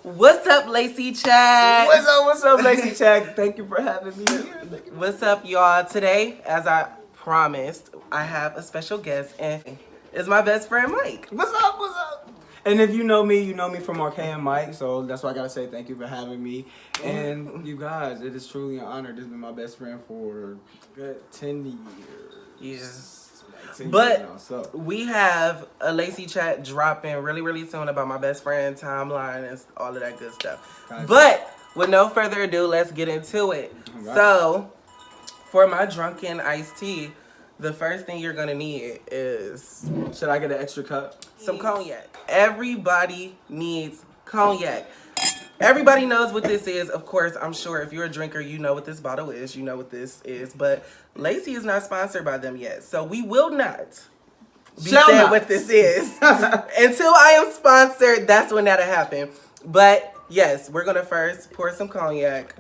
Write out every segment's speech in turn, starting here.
What's up, Lacey Chat? What's up, Lacey Chat? Thank you for having me here. What's up, y'all? Today, as I promised, I have a special guest, and it's my best friend, Mike. What's up? And if you know me from Arcane Mike, so that's why I gotta say thank you for having me. And you guys, it is truly an honor. This has been my best friend for good 10 years. Yeah. 10 But years now, so. we have a Lacey Chat dropping really soon about my best friend, timeline, and all of that good stuff. Gotcha. But with no further ado, let's get into it. Right. So, for my drunken iced tea, the first thing you're gonna need is Should I get an extra cup? some cognac. Everybody needs cognac. Everybody knows what this is. Of course, I'm sure if you're a drinker, you know what this bottle is. You know what this is. But Lacey is not sponsored by them yet. So we will not be saying what this is. Until I am sponsored, that's when that'll happen. But yes, we're going to first pour some cognac.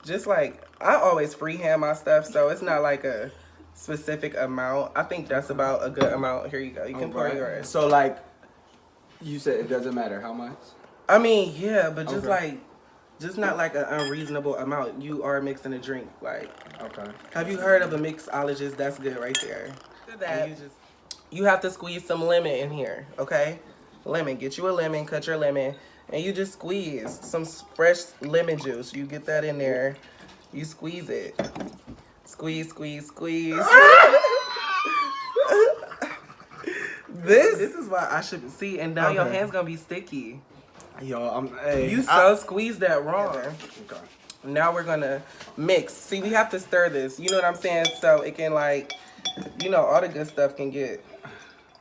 Just like, I always freehand my stuff. So it's not like a specific amount. I think that's about a good amount. Here you go. You can pour yours. So like, you said it doesn't matter how much? I mean, yeah, but just Okay. just not like an unreasonable amount. You are mixing a drink. Like, Okay. have you heard of a mixologist? That's good right there. That you have to squeeze some lemon in here, okay? Lemon. Get you a lemon. Cut your lemon, and you just squeeze some fresh lemon juice. You get that in there. You squeeze it. Squeeze. This is why I should see. And now your Okay. hands gonna be sticky. Yo, hey, You squeezed that wrong. Okay. Now we're gonna mix. See, we have to stir this. You know what I'm saying? So it can like, all the good stuff can get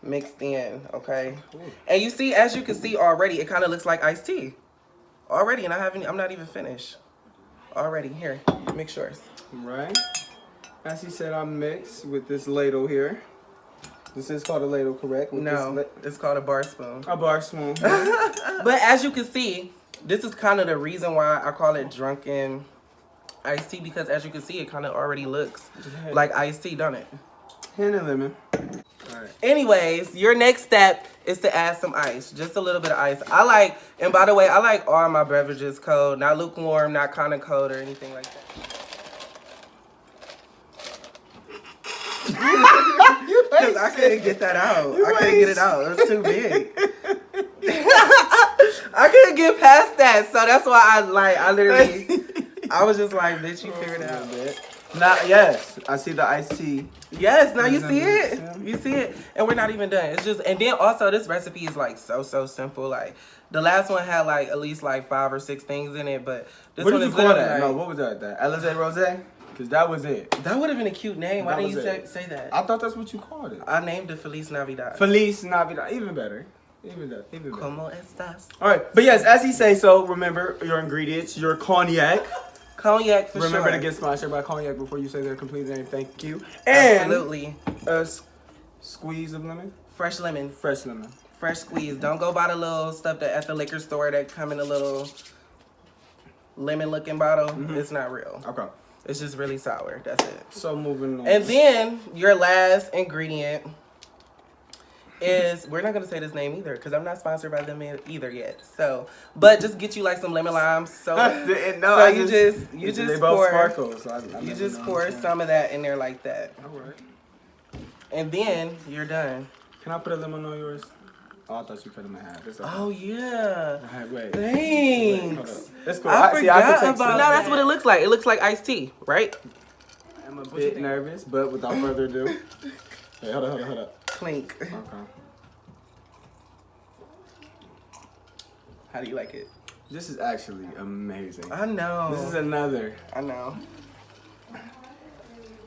mixed in, okay? And you see, as you can see already, it kind of looks like iced tea. Already, and I'm not even finished. Already, here, mix yours. Right. As he said, I'm mixed with this ladle here. This is called a ladle, correct? With No, it's called a bar spoon. a bar spoon. But as you can see, this is kind of the reason why I call it drunken iced tea, because as you can see, it kind of already looks like iced tea, don't it? Hint of lemon. All right. Anyways, your next step is to add some ice. Just a little bit of ice. And by the way, I like all my beverages cold. Not lukewarm, not kind of cold or anything like that. Because I couldn't get that out. I couldn't get it out. It was too big. I couldn't get past that. So that's why I was just like, bitch, you figured it out. Now, yes, I see the iced tea. Yes, now you see it. You see it. And we're not even done. It's just, and then also this recipe is like so simple. Like the last one had like at least like 5 or 6 things in it, but this What one did you is call literally that? like, No, what was that? That Alizé Rosé? Because that was it. that would have been a cute name. Why That didn't you was say that? I thought that's what you called it. I named it Feliz Navidad. Feliz Navidad. Even better. Even better. Como estas? All right, but yes, as he say, so remember your ingredients, your cognac. Cognac for sure. Remember to get sponsored by cognac before you say their complete name. Thank you. And Absolutely. a squeeze of lemon. Fresh lemon. Fresh lemon. Fresh squeeze. Don't go buy the little stuff that at the liquor store that come in a little lemon looking bottle. It's not real. Okay. It's just really sour. That's it. So moving on. And then your last ingredient is, we're not gonna say this name either because I'm not sponsored by them either yet. So, but just get you like some lemon lime. So, they you both pour sparkle. So I you never just know. pour some of that in there like that, All right. and then you're done. Can I put a lemon on yours? Oh, I thought you cut them in half. It's okay. Oh yeah. All right, wait. Thanks. It's cool. I can forgot take about. some. No, that's what it looks like. It looks like iced tea, right? I'm a bit nervous, but without further ado. Hey, hold up. Clink. Okay. How do you like it? This is actually amazing. I know. This is another. I know.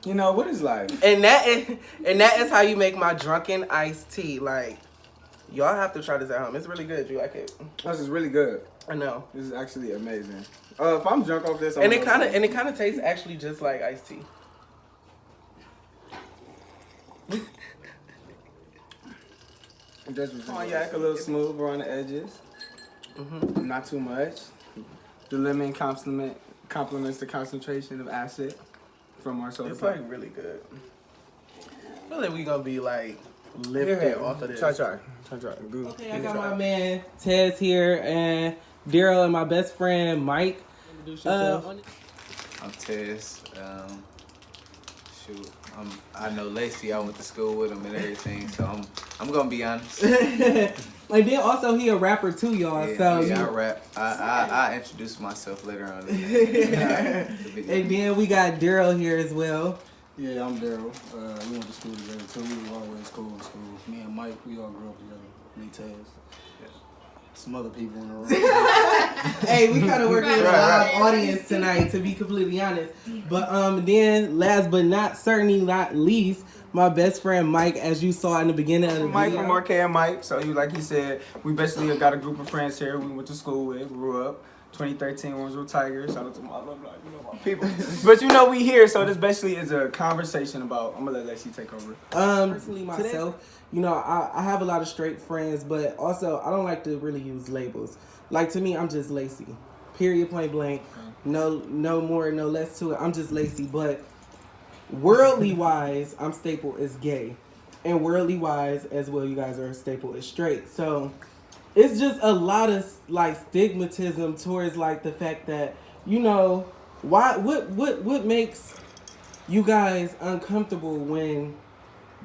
You know, what is life? And that is how you make my drunken iced tea. Like, y'all have to try this at home. It's really good. You like it? This is really good. I know. This is actually amazing. If I'm drunk off this, And it kind of tastes actually just like iced tea. Cognac a little smooth around the edges. Not too much. The lemon complements the concentration of acid from our soda. It's like really good. I feel like we gonna be like lifted off of this. Try. Good. Okay, I got my man Tez here, and Daryl and my best friend Mike. Introduce yourself. I'm Tez. I know Lacey. I went to school with him and everything, so I'm gonna be honest. And then also he a rapper too, y'all. I rap. I introduce myself later on. In the And then we got Daryl here as well. Yeah, I'm Daryl. We went to school together too. We were always cool in school. Me and Mike, we all grew up together. Me, Tez. Some other people in the room. Hey, we kind of working with a live audience tonight, to be completely honest. But then last but certainly not least, my best friend Mike, as you saw in the beginning of the Mike video. from Arcade Mike. So you, like he said, we basically got a group of friends here. We went to school with, grew up. 2013 Winslow Tigers. Shout out to my love life, my people. But we here, so this basically is a conversation about. I'm gonna let Lacey take over. Personally myself, I have a lot of straight friends, but also I don't like to really use labels. Like to me, I'm just Lacey. Period, point blank. No more, no less to it. I'm just Lacey. But worldly wise, I'm staple is gay, and worldly wise as well, you guys are staple is straight. So it's just a lot of like stigmatism towards like the fact that what makes you guys uncomfortable when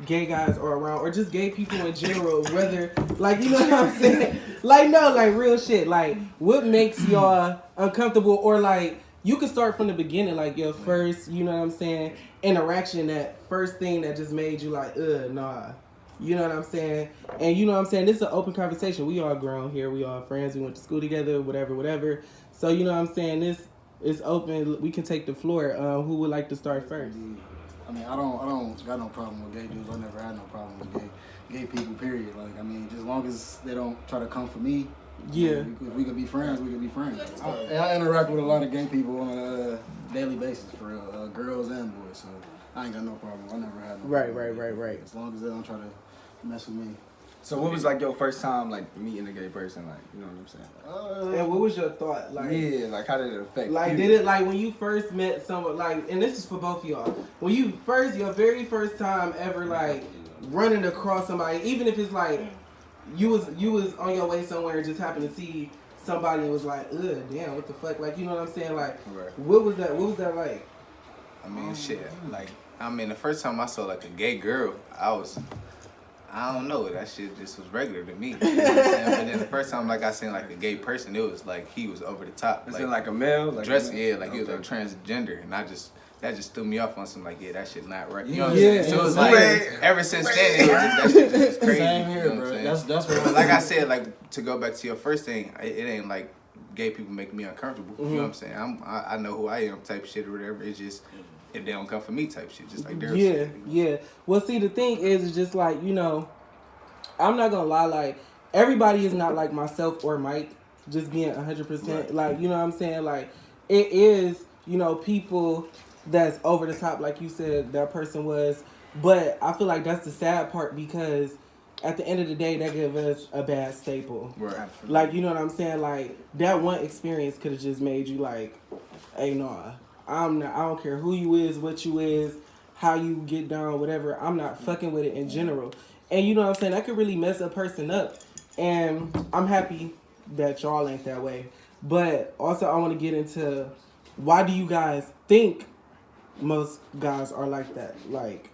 gay guys are around, or just gay people in general, whether like what I'm saying, like no, like real shit, like what makes y'all uncomfortable, or like you could start from the beginning, like your first interaction, that first thing that just made you like nah. You know what I'm saying? And this is an open conversation. We all grown here. We all friends. We went to school together, whatever. So, this is open. We can take the floor. Who would like to start first? I mean, I don't got no problem with gay dudes. I never had no problem with gay people, period. Like, I mean, just as long as they don't try to come for me. Yeah. If we could be friends, we could be friends. I interact with a lot of gay people on a daily basis, for real, girls and boys. So I ain't got no problem. I never had no problem. Right. As long as they don't try to mess with me. So what was like your first time like meeting a gay person, like, you know what I'm saying? And what was your thought? Like, yeah, like how did it affect like you? did it, like when you first met someone, like, and this is for both of y'all, when your very first time ever like running across somebody, even if it's like you was on your way somewhere and just happened to see somebody and was like, ugh, damn, what the fuck, like, you know what I'm saying, like, what was that like? I mean, the first time I saw like a gay girl, I don't know, that shit just was regular to me. You know what I'm saying? But then the first time like I seen like a gay person, it was like he was over the top. Is like, it like a male? Like dressed, he was like transgender, and that just threw me off on some like, that shit not right. You know Yeah. what I'm saying? So it was like ever since then, that shit just was crazy. Same here, you know bro. what I'm saying? That's what. But like I said, like to go back to your first thing, it ain't like gay people make me uncomfortable. You know what I'm saying? I know who I am type shit or whatever. It's just if they don't come for me type shit, just like Daryl said. Yeah. Well, see, the thing is just like, I'm not gonna lie, like, everybody is not like myself or Mike, just being 100%. Right. Like, you know what I'm saying? Like, it is, people that's over the top, like you said, that person was. But I feel like that's the sad part, because at the end of the day, that gave us a bad staple. Right. Like, you know what I'm saying? Like, that one experience could have just made you like, hey, nah, I don't care who you is, what you is, how you get down, whatever. I'm not fucking with it in general. And you know what I'm saying? That could really mess a person up. And I'm happy that y'all ain't that way. But also I want to get into, why do you guys think most guys are like that? Like,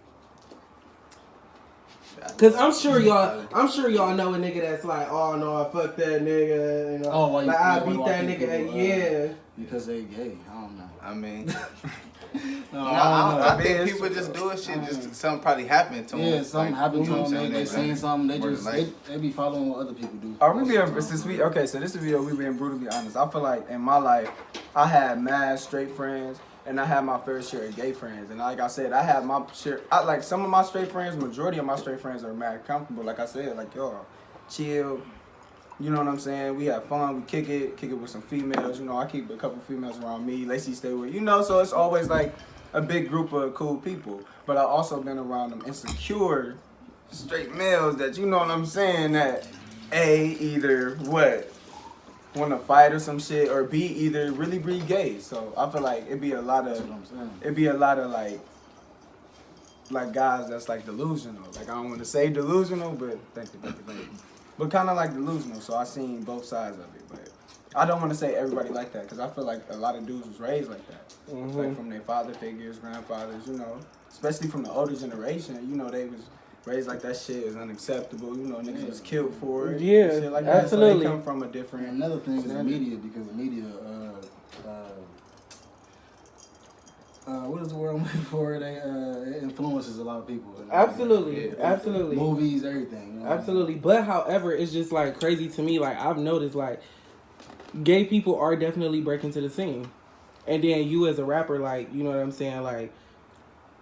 cause I'm sure y'all know a nigga that's like, oh no, fuck that nigga. Like I beat that nigga. Yeah. Because they gay. I don't know. I mean, I I think people just doing shit. Just something probably happened to them. Yeah, something happened to you know them. They seen something. They be following what other people do. Are we being, so this video, we being brutally honest. I feel like in my life, I had mad straight friends, and I had my fair share of gay friends. And like I said, I had my share, like some of my straight friends, majority of my straight friends are mad comfortable. Like I said, like, y'all, chill. You know what I'm saying? We have fun, we kick it with some females. I keep a couple females around me. Lacey stay with, so it's always like a big group of cool people. But I've also been around them insecure straight males that, you know what I'm saying, that either what, want to fight or some shit, or B, either really be gay. So I feel like it'd be a lot of like guys that's like delusional. Like, I don't want to say delusional, but thank you. But kind of like delusional. So I seen both sides of it. But I don't want to say everybody like that because I feel like a lot of dudes was raised like that, like from their father figures, grandfathers, you know, especially from the older generation. You know, they was raised like that shit is unacceptable. You know, niggas was killed for it. Yeah, shit like absolutely. That. So they come from a different. And another thing is the media, because the media, what is the word I'm looking for? They it influences a lot of people. Absolutely, Yeah. absolutely. Movies, everything. You know? Absolutely. But however, it's just like crazy to me. Like I've noticed like gay people are definitely breaking to the scene. And then you as a rapper, like, you know what I'm saying, like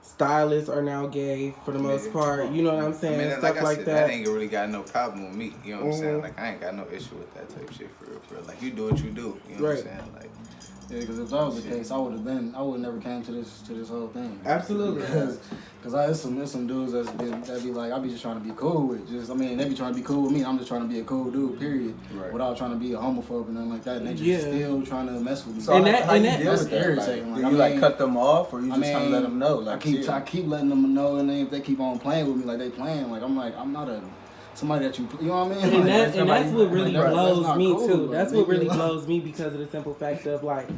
stylists are now gay for the most part. You know what I'm saying? I mean, Stuff like I said, that. that ain't really got no problem with me. You know what I'm saying? Like I ain't got no issue with that type of shit for real. For real. Like you do what you do. You know what I'm saying? Like. Yeah, because if that was the case, I would never came to this whole thing. Absolutely. Because there's some dudes that be like, I be just trying to be cool with. They be trying to be cool with me. I'm just trying to be a cool dude, period. Right. Without trying to be a homophobe and nothing like that. And they just still trying to mess with me. So And how you that- deal with that? irritating. Like, Like, do you I mean, cut them off, or you just trying to let them know? Like, I keep letting them know, and then if they keep on playing with me like they playing, like I'm not somebody that you know what I mean? And that's what really that's blows not me cool, too. bro. That's Leave what me really alone. blows me because of the simple fact of like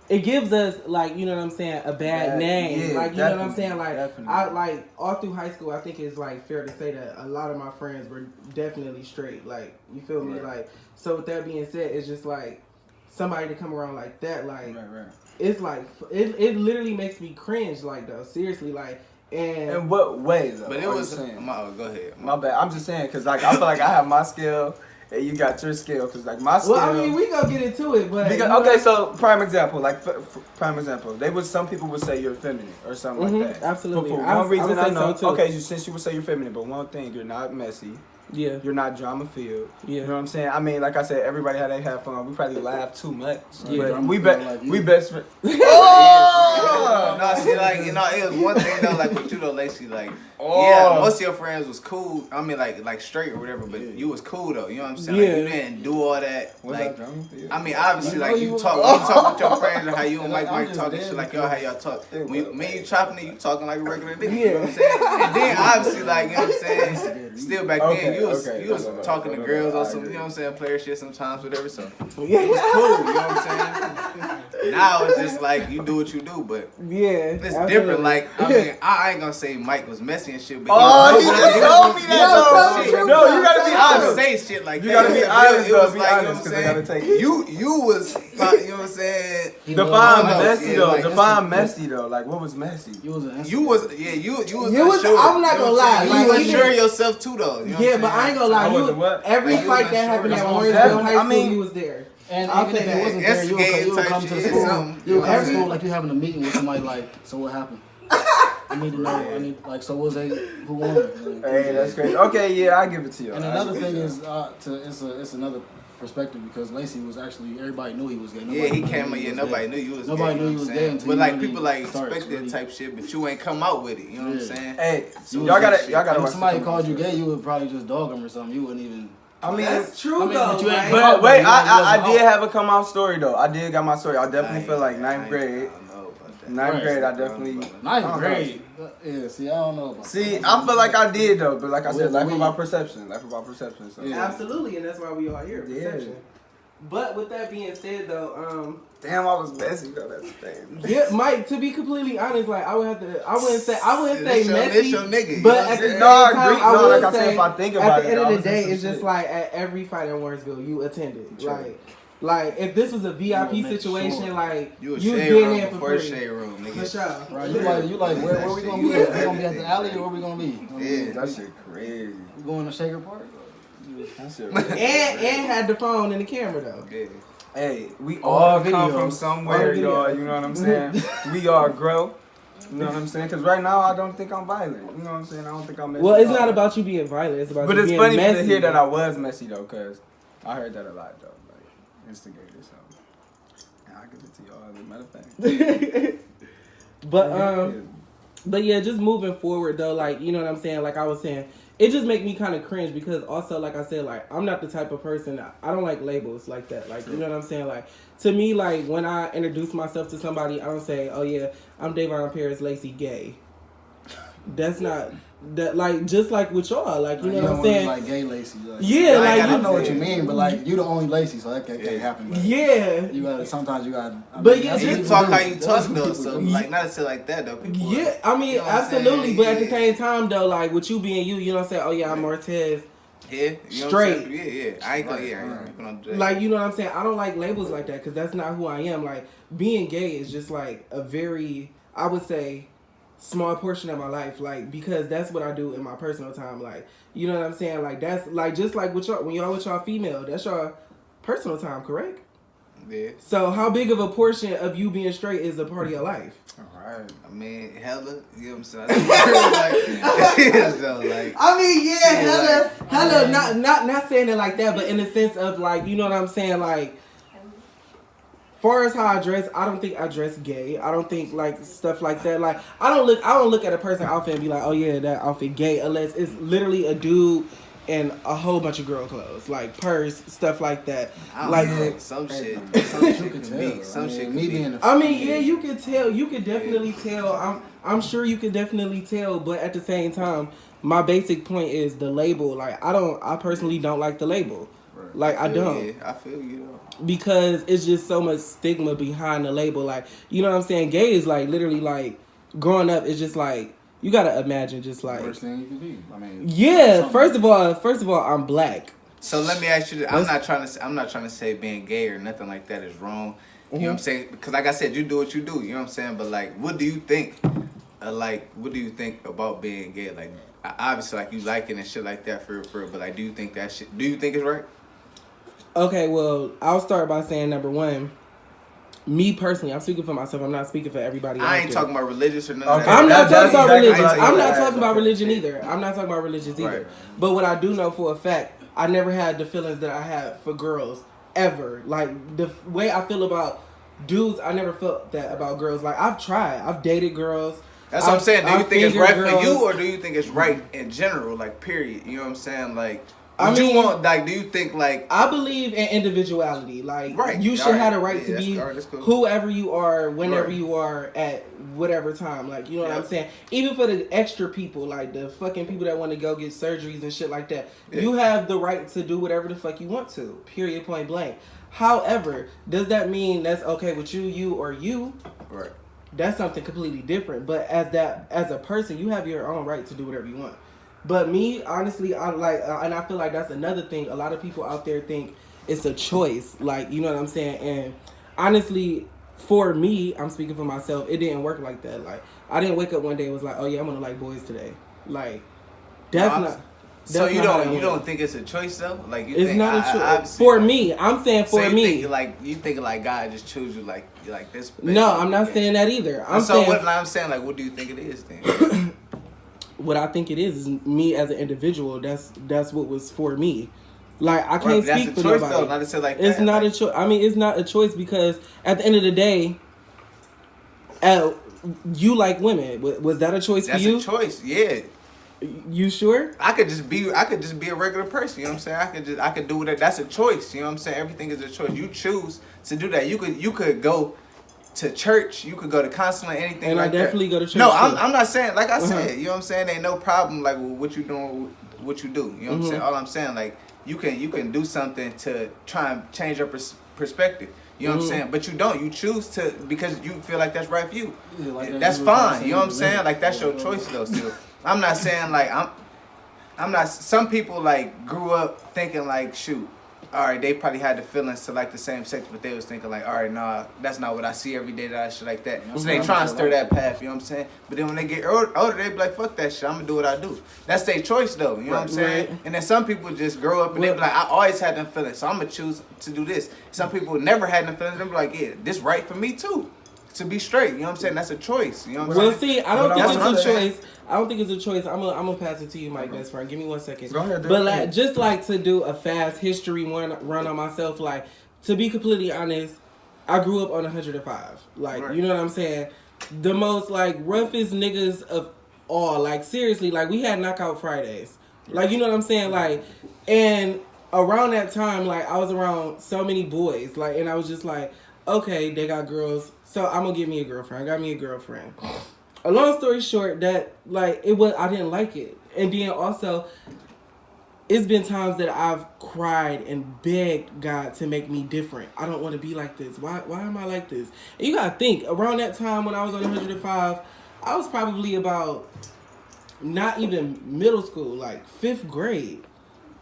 it gives us like, you know what I'm saying, a bad name. yeah, like, you know what I'm definitely, saying? Like definitely. I like all through high school I think it's like fair to say that a lot of my friends were definitely straight. Like, you feel me? Like, so with that being said, it's just like somebody to come around like that, like right. it's like it literally makes me cringe, like, though, seriously, like. And In what way though? But it are you was. saying? Go ahead. My bad. I'm just saying because like I feel like I have my skill and you got your skill because like my skill. well, I mean, we gonna get into it, but Because, you know, okay, so prime example, like prime example, some people would say you're feminine or something like that. absolutely. But for I one reason would I say know. so, too. Okay, since you would say you're feminine, but one thing, you're not messy. Yeah. You're not drama filled. Yeah. You know what I'm saying? I mean, like I said, everybody had they have fun. We probably laugh too much. Yeah. But we Like you. we best friends. No, see, like, you know, it was one thing though, like with you though, Lacey, like, Oh. yeah, most of your friends was cool. I mean, like straight or whatever, but you was cool though. You know what I'm saying? Like, Yeah. you didn't do all that. Was Like, that drama filled? I mean, obviously, like you you talk, was- when you talk with your friends and how you and Like, Mike I'm might just talk and dead shit, like y'all how y'all talk. It When was me and you chopping it, you talking like a regular nigga. You know what I'm saying? And then obviously, like, you know what I'm saying? Still back then, Okay, you was okay. talking to No, girls I or some, agree. you know what I'm saying, player shit sometimes, whatever. So Yeah. it was cool. You know what I'm saying? Now it's just like you do what you do, but. Yeah. It's absolutely. different. Like, I mean, I ain't gonna say Mike was messy and shit, but Oh, he just told me that though. Shit. No, you gotta be I don't honest. say shit like You that. gotta be It honest, was though. Be like, you know honest, what 'cause I'm I gotta saying? take it. You was, you know what I'm saying? Define No, messy yeah, though. like, Define messy though. Like, what was messy? You was an You was, yeah, you was You was- unsure. I'm not You know gonna what lie, saying? like, You was even- unsure of yourself too, though. You know Yeah, what but I'm I ain't gonna lie. I You wasn't what? every Like, you fight was that happened at unsure. Warrensville Definitely. High I School, mean- you was there. And I'll even say if that. it wasn't there, you Instigating would type come to shit, school. something. You would come to Yeah. school like you having a meeting with somebody. Like, so what happened? I need to know. I need like, so was they who won? Like, Hey, that's crazy. Okay, yeah, I give it to you. And I another give it thing to you. is, it's another perspective because Lacey was actually everybody knew he was gay. Yeah, he Nobody came, knew yeah, was nobody gay. knew you was Nobody gay. knew you he know was what I'm gay saying? until But you like really people like started expected really- type shit, but you ain't come out with it. You know what I'm Yeah. saying? Hey, So y'all gotta shit. y'all gotta If watch somebody the called you comments. gay, you would probably just dog him or something. You wouldn't even. I mean, That's true I mean, though. but you ain't- like- but wait, You wasn't I did out. have a come out story though. I did got my story. I definitely feel like ninth grade. I don't know about that. Ninth Right. grade, I definitely. Ninth I don't grade. Yeah, see, I don't know about See, that. I feel like I did though, but like I said, With life weed. about perception. Life about perception. So. Yeah. Absolutely, and that's why we all here. Yeah. Perception. But with that being said, though, Damn, I was messy though. That's the thing. yeah, Mike. To be completely honest, like I wouldn't say This messy, your nigga, you but know at what the I'm same No, I time, agree. I No, would like I say said, if I think at about the it, end I of the was in day, some it's just shit. like at every fight in Warrensville, you attended. True. Like if this was a VIP You make situation, sure. like You was you was shade being room there for before free. shade room, For nigga. sure. Right, you like where we gonna be? At? We gonna be at the alley or where we gonna be? Yeah. That shit crazy. We going to Shaker Park? That shit And had the phone and the camera though. Yeah. Hey, we All all the come videos. from somewhere, All the y'all. videos. You know what I'm saying? We all grow. You know what I'm saying? Because right now, I don't think I'm violent. You know what I'm saying? I don't think I'm messy. Well, it's at all. not about you being violent. It's about But you it's being funny messy. to hear that I was messy though, because I heard that a lot though. Like, instigator, so. Yeah, I'll give it to y'all as a matter of fact. But yeah, just moving forward though, like, you know what I'm saying? Like I was saying, it just make me kind of cringe because also, like I said, like I'm not the type of person, I don't like labels like that. Like, you know what I'm saying? Like, to me, like when I introduce myself to somebody, I don't say, oh yeah, I'm Davon Paris Lacey gay. That's not That like just like with y'all, like you know what I'm don't saying? want to, like gay Lacey. Like, Yeah, like I you know what you mean, but like you the only Lacey, so that can't happen. Like, yeah. you gotta sometimes you gotta. But yeah, that's what just- You people talk do. how you That's talk what though, people so do. like not to say like that though. People Yeah, I mean, you know what I'm absolutely, saying? but at the Yeah. same time, though, like with you being you know what I'm saying? Oh yeah, I'm Martez. Yeah, you know what I'm Straight. saying? Yeah. I ain't gonna do that. Like you know what I'm saying? I don't like labels like that because that's not who I am. Like being gay is just like a very, I would say, small portion of my life. Like because that's what I do in my personal time. Like you know what I'm saying? Like that's like just like with y'all when y'all with y'all female, that's your personal time, correct? Yeah. So how big of a portion of you being straight is a part of your life? Alright. I mean, hella, you know what I'm saying? Like, it is though, like. I mean, yeah, Yeah, hella, not saying it like that, but in the sense of like, you know what I'm saying, like, far as how I dress, I don't think I dress gay. I don't think like stuff like that. Like, I don't look at a person's outfit and be like, oh yeah, that outfit gay, unless it's literally a dude and a whole bunch of girl clothes, like purse, stuff like that. I don't Like, know, some shit You can can be, tell. some shit can me be. being a I mean, yeah, you could tell. You could definitely tell. I'm sure you could definitely tell. But at the same time, my basic point is the label. Like, I personally don't like the label. Right. Like, I don't. Yeah, I feel you though. Because it's just so much stigma behind the label. Like, you know what I'm saying? Gay is like literally like growing up. It's just like you gotta imagine just like worst thing you can be. I mean, yeah. something. First of all, I'm black. So let me ask you this. I'm not trying to say being gay or nothing like that is wrong. You know what I'm saying? Because like I said, you do what you do. You know what I'm saying? But like, what do you think? What do you think about being gay? Like, obviously, like you like it and shit like that for. But like, do you think that shit? Do you think it's right? Okay, well, I'll start by saying number one. Me personally, I'm speaking for myself. I'm not speaking for everybody. I out ain't there. talking about religious or nothing. Okay. Like that. I'm not That's talking about exactly religion. what I I'm was not gonna talking about ask. religion either. I'm not talking about religions either. Right. But what I do know for a fact, I never had the feelings that I had for girls ever. Like the way I feel about dudes, I never felt that about girls. Like I've tried. I've dated girls. That's what I'm saying. Do you I've think it's fingered right for you, girls. or do you think it's right in general, like period? You know what I'm saying? Like, I would you mean- want? Like, do you think like? I believe in individuality. Like Right. you should Alright. have the right Yeah, to that's- be alright, that's cool. whoever you are, whenever Right. you are at whatever time. Like you know what I'm Yeah. saying. Even for the extra people, like the fucking people that want to go get surgeries and shit like that, Yeah. you have the right to do whatever the fuck you want to. Period. Point blank. However, does that mean that's okay with you or you? Right. That's something completely different. But as a person, you have your own right to do whatever you want. But me, honestly, I like, and I feel like that's another thing. A lot of people out there think it's a choice. Like, you know what I'm saying? And honestly, for me, I'm speaking for myself. It didn't work like that. Like, I didn't wake up one day and was like, oh yeah, I'm gonna like boys today. Like, that's No, not. So that's you not how that don't went. think it's a choice though? Like you It's think, not a choice obviously, for like- me. I'm saying So for you me. think, you think like God just chose you like this? No, I'm not saying that either. I'm so saying what I'm saying, like, what do you think it is then? what I think it is me as an individual. That's what was for me. Like I Right, can't that's speak a for choice, nobody. though, not to say like It's that, not like- a choice. I mean, it's not a choice because at the end of the day, you like women. Was that a choice That's for you? a choice. Yeah. You sure? I could just be a regular person, you know what I'm saying? I could do that. That's a choice, you know what I'm saying? Everything is a choice. You choose to do that. You could go to church, you could go to counseling, anything And like I definitely that. go to church, No, too. I'm not saying, like I said, Uh-huh. you know what I'm saying? Ain't no problem like with what you doing, what you do. You know what I'm saying? All I'm saying, like you can do something to try and change your perspective. You know what I'm saying? But you don't. You choose to because you feel like that's right for you. Yeah, like That's you were fine. saying, You know what I'm yeah. saying? Like that's your choice though. Still, I'm not saying like I'm not. Some people like grew up thinking like, shoot, all right, they probably had the feelings to like the same sex, but they was thinking like, all right, nah, that's not what I see every day. That I shit like that. So they trying to stir that path. You know what I'm saying? But then when they get older, they be like, fuck that shit. I'm gonna do what I do. That's their choice though. You know what I'm saying? Right. And then some people just grow up and they be like, I always had them feelings, so I'm gonna choose to do this. Some people never had them feelings. They be like, yeah, this right for me too. To be straight, you know what I'm saying? That's a choice. You know what I'm Well, saying? see, I don't But think that's what it's a I'm saying. choice. I don't think it's a choice. I'm gonna pass it to you, my best friend. Give me 1 second. Go ahead, But Dave. like, just like to do a fast history run on myself. Like, to be completely honest, I grew up on 105. Like, Right. you know what I'm saying? The most like roughest niggas of all. Like, seriously, like we had Knockout Fridays. Like, you know what I'm saying? Like, and around that time, like I was around so many boys. Like, and I was just like, okay, they got girls, so I'm gonna get me a girlfriend. I got me a girlfriend. a long story short, that like it was, I didn't like it, and then also, it's been times that I've cried and begged God to make me different. I don't want to be like this. Why am I like this? And you gotta think, around that time when I was on 105, I was probably about not even middle school, like 5th grade.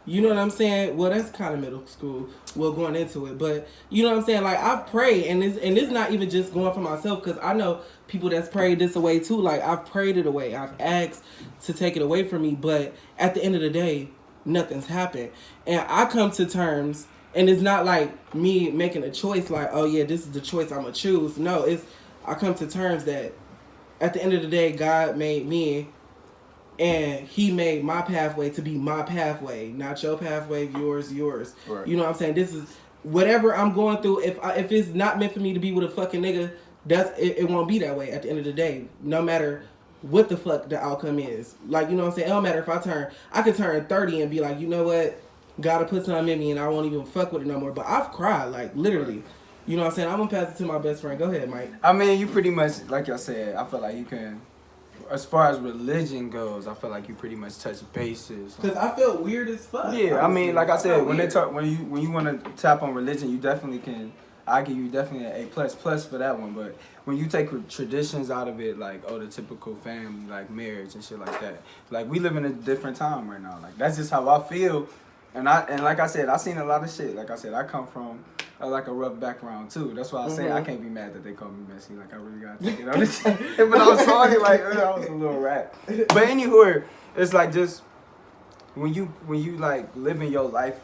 You know what I'm saying? Well, that's kind of middle school. Well, going into it, but you know what I'm saying. Like I pray, and it's not even just going for myself, because I know people that's prayed this away too. Like I've prayed it away. I've asked to take it away from me, but at the end of the day, nothing's happened. And I come to terms, and it's not like me making a choice. Like, oh yeah, this is the choice I'm gonna choose. No, it's I come to terms that at the end of the day, God made me. And he made my pathway to be my pathway, not your pathway, yours. Right. You know what I'm saying? This is whatever I'm going through. If it's not meant for me to be with a fucking nigga, it won't be that way at the end of the day. No matter what the fuck the outcome is. Like, you know what I'm saying? It don't matter if I could turn 30 and be like, you know what? Gotta put something in me and I won't even fuck with it no more. But I've cried, like literally. You know what I'm saying? I'm gonna pass it to my best friend. Go ahead, Mike. I mean, you pretty much, like I said, I feel like you can, as far as religion goes, I feel like you pretty much touch bases. Cause I felt weird as fuck. Yeah, I mean, like I said, when weird. you want to tap on religion, you definitely can. I give you definitely an A++ for that one. But when you take traditions out of it, like the typical family, like marriage and shit like that, like we live in a different time right now. Like that's just how I feel. And like I said, I seen a lot of shit. Like I said, I come from like a rough background too. That's why I say I can't be mad that they call me messy. Like I really gotta take it on the chin. But I was sorry, like I was a little rat. But anywho, it's like just when you like living your life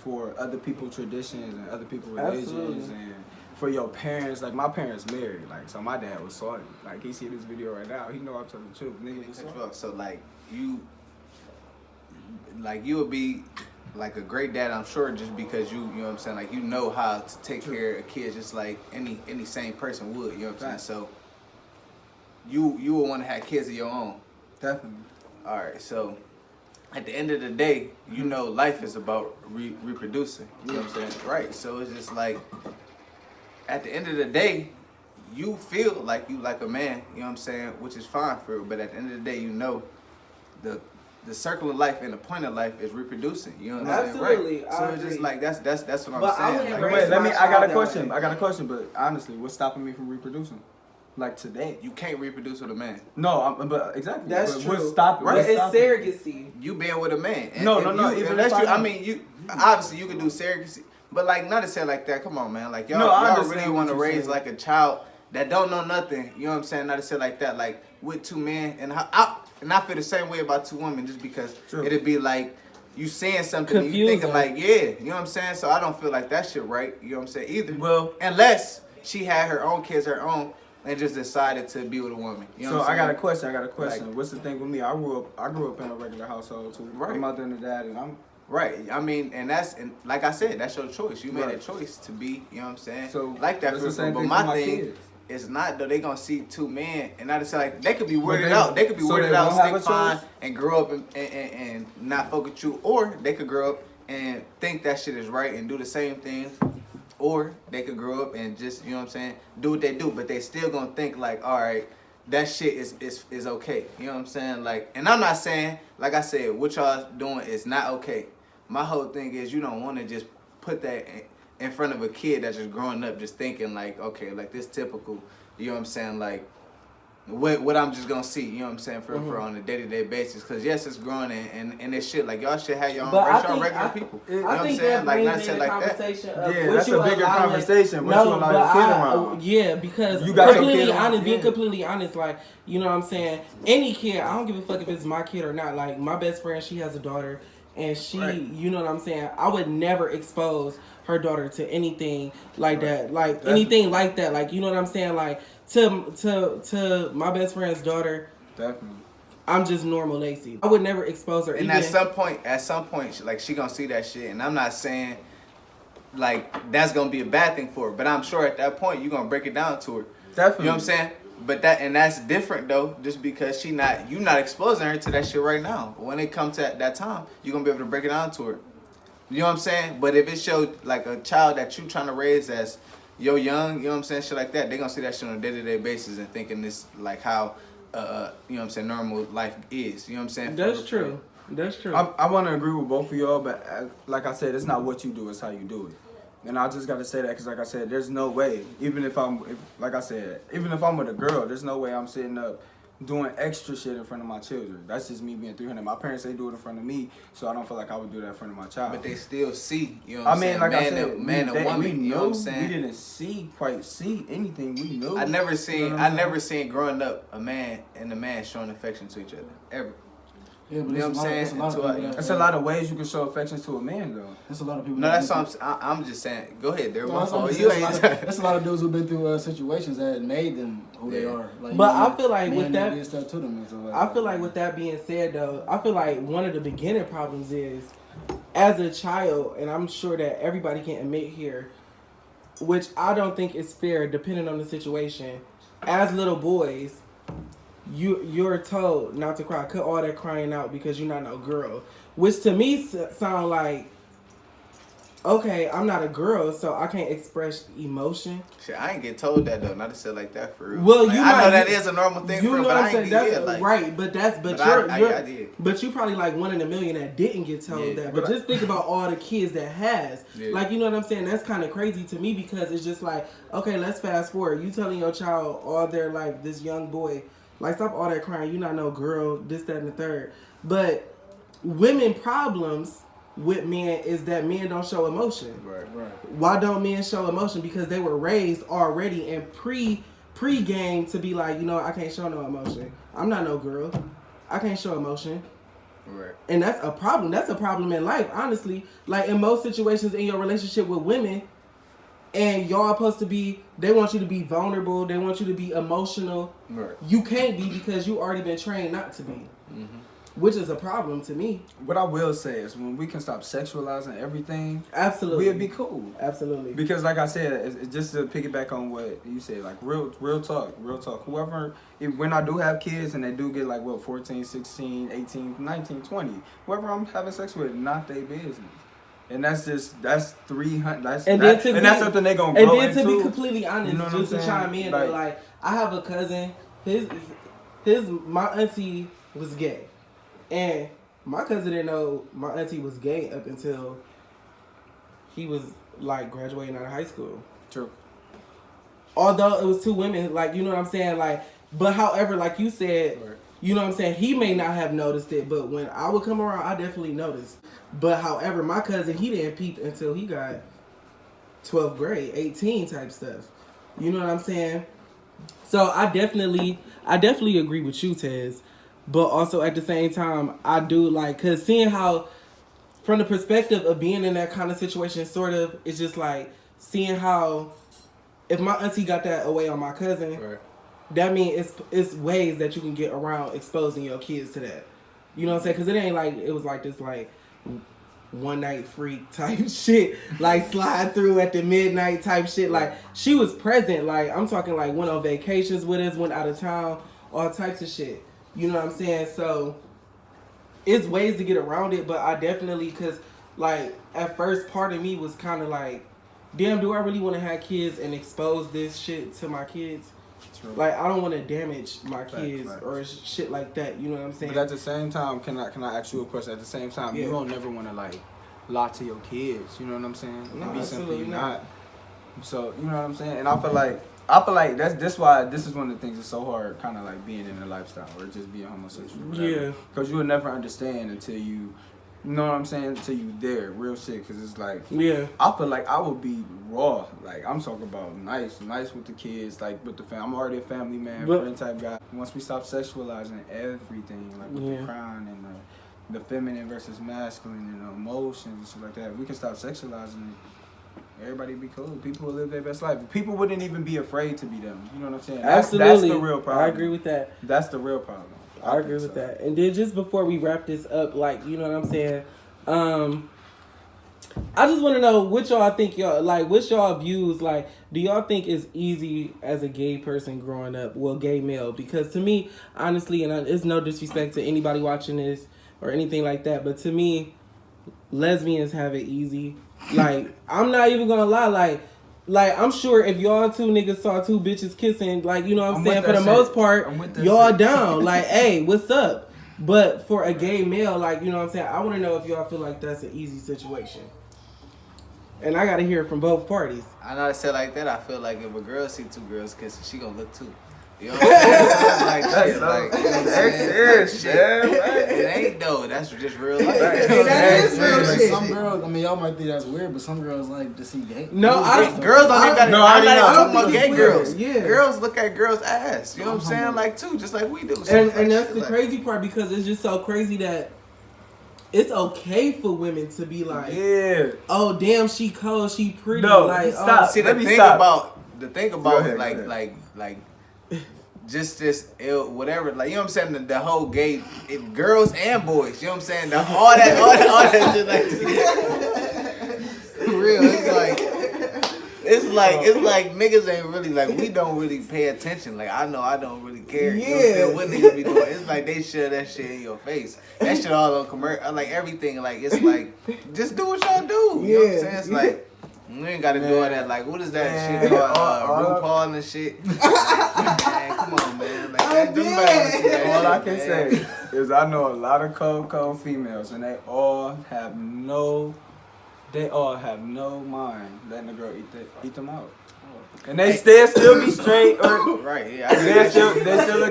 for other people's traditions and other people's religions. Absolutely. And for your parents, like my parents married, like so my dad was salty. Like he see this video right now, he know I'm telling the truth. Nigga was salty. So like you would be like a great dad, I'm sure, just because you know what I'm saying, like you know how to take care of kids just like any same person would, you know what I'm saying? So you would want to have kids of your own. Definitely. All right, so at the end of the day, you know life is about reproducing, you know what I'm saying? Right, so it's just like at the end of the day, you feel like you like a man, you know what I'm saying, which is fine for you, but at the end of the day, you know the circle of life and the point of life is reproducing. You know what I'm saying? Absolutely, Right. So I it's just agree. like that's what I'm But I saying. wouldn't Like, raise Wait, my I got a child question. that way. I got a question, but honestly, what's stopping me from reproducing? Like today? you can't reproduce with a man. No, but exactly. That's but true. What's stopping? Right. What's It's stopping? surrogacy. You being with a man. And, No, and no. You, Even unless if you, I I mean, you obviously you can do surrogacy, but like not to say like that. Come on, man. Like y'all, No, I y'all understand really what want to you're raise saying. like a child that don't know nothing. You know what I'm saying? Not to say like that. Like with two men, and I feel the same way about two women, just because True. it'd be like. You saying something and you thinking Confusing. like, yeah, you know what I'm saying? So I don't feel like that shit right, you know what I'm saying, either. Well- unless she had her own kids, her own, and just decided to be with a woman. You know So what I'm I got a saying? question. Like- What's the thing with me? I grew up in a regular household too. Right. My mother and the dad, and I'm Right. I mean, and like I said, that's your choice. You made Right. a choice to be, you know what I'm saying? So, like that that's for the same but thing my for my thing kids. is not though they gonna see two men and not to say like they could be weirded they- out. They could be so weirded they out, won't have stick a fine, choice? and grow up and not fuck with you, or they could grow up and think that shit is right and do the same thing. Or they could grow up and just, you know what I'm saying, do what they do, but they still gonna think like, all right, that shit is okay. You know what I'm saying? Like, and I'm not saying, like I said, what y'all doing is not okay. My whole thing is you don't want to just put that in front of a kid that's just growing up just thinking like, okay, like this typical, you know what I'm saying, like what I'm just gonna see, you know what I'm saying, for on a day-to-day basis. Cause yes, it's growing and it's shit. Like y'all should have your own But I race, y'all think- regular people. You know what I I'm think saying? that Like brings not in shit the like that. conversation of Yeah, what that's you a bigger allowing- conversation. What you allow your kid around. Yeah, because You got your completely kid around, honest, being yeah. completely honest, like, you know what I'm saying? Any kid, I don't give a fuck if it's my kid or not. Like, my best friend, she has a daughter, and she, Right. you know what I'm saying? I would never expose her daughter to anything like that. Like, Definitely. anything like that. Like, you know what I'm saying? Like, to my best friend's daughter, Definitely. I'm just normal Lacey. I would never expose her. And even, at some point, like she gonna see that shit, and I'm not saying like that's gonna be a bad thing for her, but I'm sure at that point you're gonna break it down to her. Definitely. You know what I'm saying? But that's different though, just because you not exposing her to that shit right now. When it comes to that time, you're gonna be able to break it down to her. You know what I'm saying? But if it showed like a child that you trying to raise as young, you know what I'm saying, shit like that, they gonna see that shit on a day-to-day basis and thinking this like how you know what I'm saying, normal life is. You know what I'm saying? That's true. That's true. I want to agree with both of y'all, but like I said, it's not what you do, it's how you do it. And I just got to say that because, like I said, there's no way, even if I'm with a girl, there's no way I'm sitting up doing extra shit in front of my children. That's just me being 300. My parents, they do it in front of me, so I don't feel like I would do that in front of my child. But they still see, you know what I'm saying? Like I said, man and woman, you know what I'm saying? We didn't quite see anything. We knew. I never seen growing up a man and a man showing affection to each other ever. Yeah, but You know what I'm saying? That's a lot of ways you can show affection to a man, though. There's a lot of people. No, that's what I'm just saying. Go ahead, there. No, that's a lot of dudes who've been through situations that made them who they are. Like, but I feel like with that, did stuff to them and stuff like I feel like with that being said, though, I feel like one of the beginning problems is, as a child, and I'm sure that everybody can admit here, which I don't think is fair, depending on the situation. As little boys, you're told not to cry, cut all that crying out because you're not no girl, which to me sound like, okay, I'm not a girl, so I can't express emotion. Shit, I ain't get told that though. Not to say like that for real. Well, like, you I know might, that is a normal thing. You for know real, what but I'm I saying? ain't That's get like, right, but I did. But you probably like one in a million that didn't get told that. But just think about all the kids that has. Yeah. Like, you know what I'm saying? That's kind of crazy to me because it's just like, okay, let's fast forward. You telling your child all their life, this young boy, like, stop all that crying. You not no girl, this, that, and the third. But women problems with men is that men don't show emotion. Right. Why don't men show emotion? Because they were raised already and pre-game to be like, you know, I can't show no emotion. I'm not no girl. I can't show emotion. Right. And that's a problem. That's a problem in life, honestly. Like, in most situations in your relationship with women, and y'all supposed to be, they want you to be vulnerable, they want you to be emotional. Right. You can't be because you already been trained not to be. Which is a problem to me. What I will say is when we can stop sexualizing everything, Absolutely. we'll be cool. Absolutely. Because like I said, it's just to piggyback on what you said, like real talk. Whoever, when I do have kids and they do get like, 14, 16, 18, 19, 20, whoever I'm having sex with, not their business. And that's 300, that's something they gonna grow into. And then to be completely honest, you know just to chime in, like I have a cousin, my auntie was gay. And my cousin didn't know my auntie was gay up until he was like graduating out of high school. True. Although it was two women, like, you know what I'm saying? Like, but however, like you said, Right. You know what I'm saying? He may not have noticed it, but when I would come around, I definitely noticed. But however, my cousin, he didn't peep until he got 12th grade, 18 type stuff. You know what I'm saying? So I definitely agree with you, Tez. But also at the same time, I do like, cause seeing how, from the perspective of being in that kind of situation, sort of, it's just like seeing how, if my auntie got that away on my cousin, Right. that means it's ways that you can get around exposing your kids to that. You know what I'm saying? Cause it ain't like it was like this like one night freak type shit, like slide through at the midnight type shit. Like she was present. Like I'm talking like went on vacations with us, went out of town, all types of shit. You know what I'm saying? So it's ways to get around it, but I definitely, cause like at first part of me was kind of like, damn, do I really want to have kids and expose this shit to my kids? True. Like I don't want to damage my Facts. kids or shit like that. You know what I'm saying? But at the same time, can I ask you a question? At the same time, Yeah. you don't never want to like lie to your kids. You know what I'm saying? No, And be something absolutely you're not. not. So you know what I'm saying? And I feel like that's why this is one of the things that's so hard, kind of like being in a lifestyle or just being homosexual. Yeah. Because you will never understand until you know what I'm saying? Until you there, real shit. Because it's like, Yeah. I feel like I would be raw. Like I'm talking about nice with the kids, like with the family. I'm already a family man, But- friend type guy. Once we stop sexualizing everything, like with Yeah. the crying and the feminine versus masculine and the emotions and shit like that, we can stop sexualizing it. Everybody be cool. People will live their best life. People wouldn't even be afraid to be them. You know what I'm saying? That's Absolutely. the real problem. I agree with that. That's the real problem. I agree with that. And then just before we wrap this up, like, you know what I'm saying? I just want to know what y'all think, what's y'all views, like, do y'all think it's easy as a gay person growing up, gay male? Because to me, honestly, and it's no disrespect to anybody watching this or anything like that, but to me, lesbians have it easy. Like, I'm not even going to lie, like, like, I'm sure if y'all two niggas saw two bitches kissing, like, you know what I'm saying, with for the that most shit. part, I'm with that y'all shit. down. Like, hey, what's up? But for a gay male, like, you know what I'm saying, I want to know if y'all feel like that's an easy situation. And I got to hear it from both parties. I know I said like that. I feel like if a girl see two girls kissing, she gonna look too. You know what I'm saying? Like shit, like you know what I'm saying? Like, shit. It ain't though. That's just real life. That is real Like, shit. some girls, I mean, y'all might think that's weird, but some girls like to see gay. No, Girls don't even gotta. No, I'm not I even don't talking about think gay it's girls. weird. Yeah. Girls look at girls' ass. You know what I'm saying? Like too, just like we do. So And like, that's shit, the like- crazy part, because it's just so crazy that it's okay for women to be like, Yeah. oh, damn, she cold, she pretty. No, like, stop. See, Let the me thing stop. about Go ahead, like just this ill, whatever, like, you know what I'm saying, the whole gay, girls and boys, you know what I'm saying, all that shit, like, for real, it's like niggas ain't really, like, we don't really pay attention. Like, I know I don't really care. You know what I'm saying? What niggas be doing? It's like they shove that shit in your face. That shit all on commercial, like everything. Like, it's like, just do what y'all do. You know what I'm saying? It's like, you ain't gotta do all that. Like, what is that shit called? RuPaul and shit. Man, come on, man. Like, that, nobody wanna see that All I shit, can man. say is I know a lot of cold females, and they all have no mind letting a girl eat them out. And they still be straight, or Right, yeah. I get they that still shit.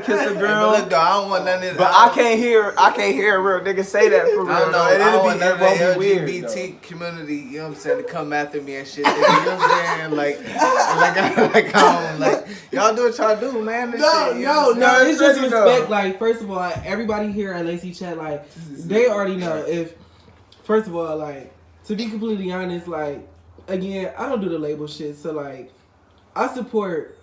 kiss a Hey, but girl. look, though, I don't want none of this. But I can't hear a real nigga say that for real. I don't know. though. And I don't want it none of won't the be weird. LGBT community, you know what I'm saying, to come after me and shit. You know what I'm saying? Like, y'all do what y'all do, man. This No, shit, you know what I'm no, saying? it's just really respect. though. Like, first of all, everybody here at Lacey Chat, like, they already know if, first of all, like, to be completely honest, like, again, I don't do the label shit, so, like, I support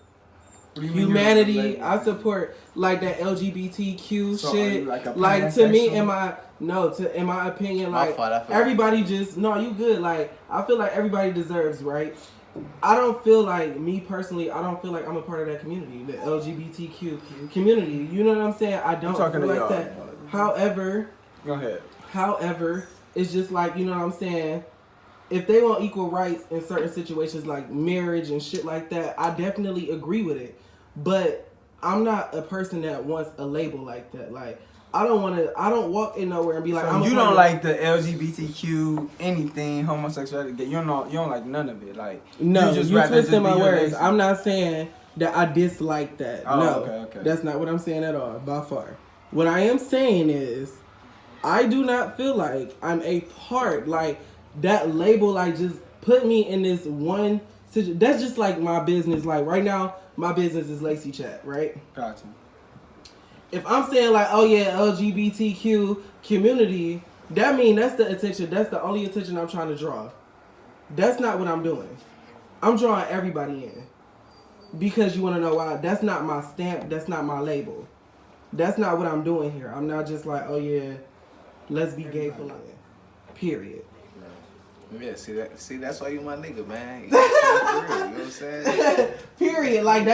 What do you mean you humanity. don't I support, like, that LGBTQ So are shit. you like a Like, to me, pansexual? in my opinion, My like, fault, I forgot. everybody just, no, you good. Like, I feel like everybody deserves rights. I don't feel like, me personally, I don't feel like I'm a part of that community, the LGBTQ community. You know what I'm saying? I don't talking feel to like y'all. that. Go ahead. However, it's just like, you know what I'm saying? If they want equal rights in certain situations like marriage and shit like that, I definitely agree with it. But I'm not a person that wants a label like that. Like, I don't walk in nowhere and be like, So I'm a you part don't of- like the LGBTQ anything homosexuality? You don't like none of it. Like No, just you rather twisting just my be your words. Lacey. I'm not saying that I dislike that. Oh, no, okay. that's not what I'm saying at all, by far. What I am saying is, I do not feel like I'm a part, like, that label, like, just put me in this one situation. That's just like my business. Like, right now, my business is Lacey Chat, right? Gotcha. If I'm saying, like, oh yeah, LGBTQ community, that mean that's the attention. That's the only attention I'm trying to draw. That's not what I'm doing. I'm drawing everybody in. Because you want to know why? That's not my stamp. That's not my label. That's not what I'm doing here. I'm not just like, oh yeah, let's be gay for life. Period. Yeah, see, that's why you my nigga, man. You know what I'm saying? For real, you know what I'm saying? Period. Like,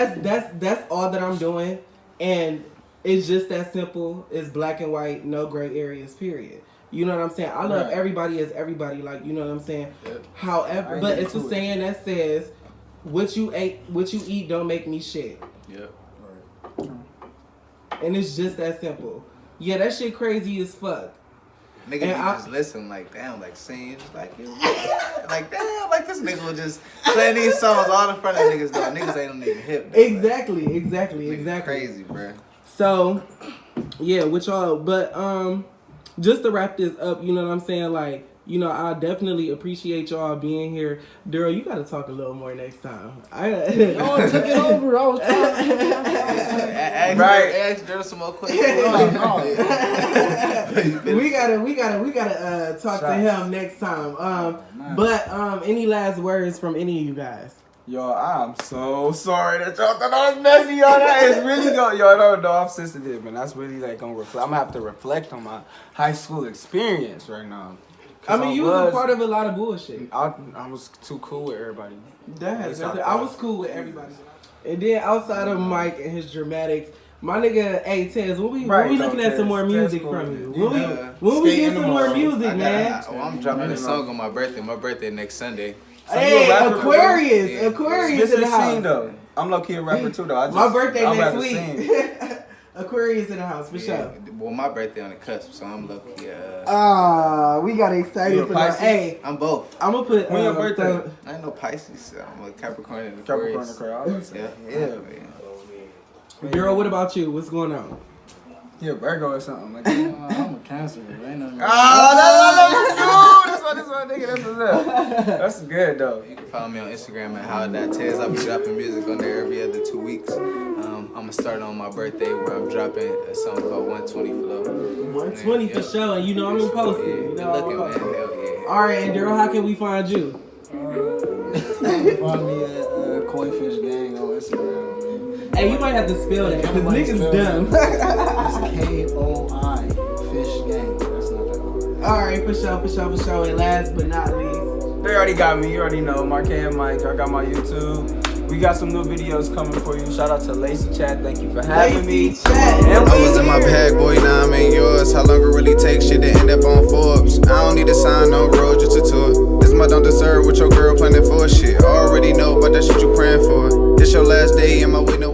that's all that I'm doing, and it's just that simple. It's black and white, no gray areas. Period. You know what I'm saying? I love Right. everybody as everybody. Like, you know what I'm saying? Yep. However, I but ain't it's a into it. saying that says, what you eat don't make me shit. Yep. And it's just that simple. Yeah, that shit crazy as fuck. Nigga, And you I- just listen, like, damn, like, singing, just like, you, like, damn, like, this nigga was just playing these songs all in front of niggas, though. Niggas ain't even hip. though. Exactly. Nigga crazy, bruh. So, yeah, with y'all, but just to wrap this up, you know what I'm saying? Like, you know, I definitely appreciate y'all being here. Daryl, you gotta talk a little more next time. Y'all took it over. I was trying. Ask Daryl some more questions. we gotta talk to him next time. But any last words from any of you guys? Yo, I'm so sorry that y'all thought I was messy, y'all. That is really going. Y'all don't know I'm sensitive, and that's really like gonna reflect. I'm gonna have to reflect on my high school experience right now. I mean, you was a part of a lot of bullshit. I was too cool with everybody. I was cool with everybody. And then outside of Mike and his dramatics, my nigga, hey Tez, when we looking at some more music from you? When we get some more music, man? I'm dropping a song on my birthday. My birthday next Sunday. So you a Hey, rapper, Aquarius. Yeah. Aquarius Spit in the the house. scene though. I'm low key a rapper too though. I just, My birthday I next rap the scene. week. Aquarius in the house for Yeah. sure. Well, my birthday on the cusp, so I'm lucky. We got excited You a for that. Pisces? Hey, I'm both. I'm gonna put. When your birthday? I ain't no Pisces. I'm a Capricorn and Capricorn Aquarius. and Aquarius. Yeah. Yeah. Girl, what about you? What's going on? Yeah, Virgo or something. Like I'm a Cancer. Ain't nothing. that's what nigga. That's good though. You can follow me on Instagram at how.tez. I'll be dropping music on there every other 2 weeks. I'm gonna start on my birthday where I'm dropping a song called 120 Flow. 120 for sure. And you know I'm gonna post it. Yeah, You good know I'm looking, gonna man. post it. Hell yeah. All right, and Daryl, how can we find you? Find me at Koi Fish Gang on Instagram, man. Hey, you might have to spell that because Might niggas spell dumb. It's KOI Fish Gang. That's not that hard. All right, for sure. And last but not least, They already got me. You already know. Marquez and Mike. I got my YouTube. We got some new videos coming for you. Shout out to Lacey Chat. Thank you for having me. Lacey Chat. And I was in my bag, boy, now I'm in yours. How long it really takes shit to end up on Forbes? I don't need to sign no road, just a tour. This month don't deserve what your girl planning for shit. I already know about that shit you praying for. This your last day, am I waiting?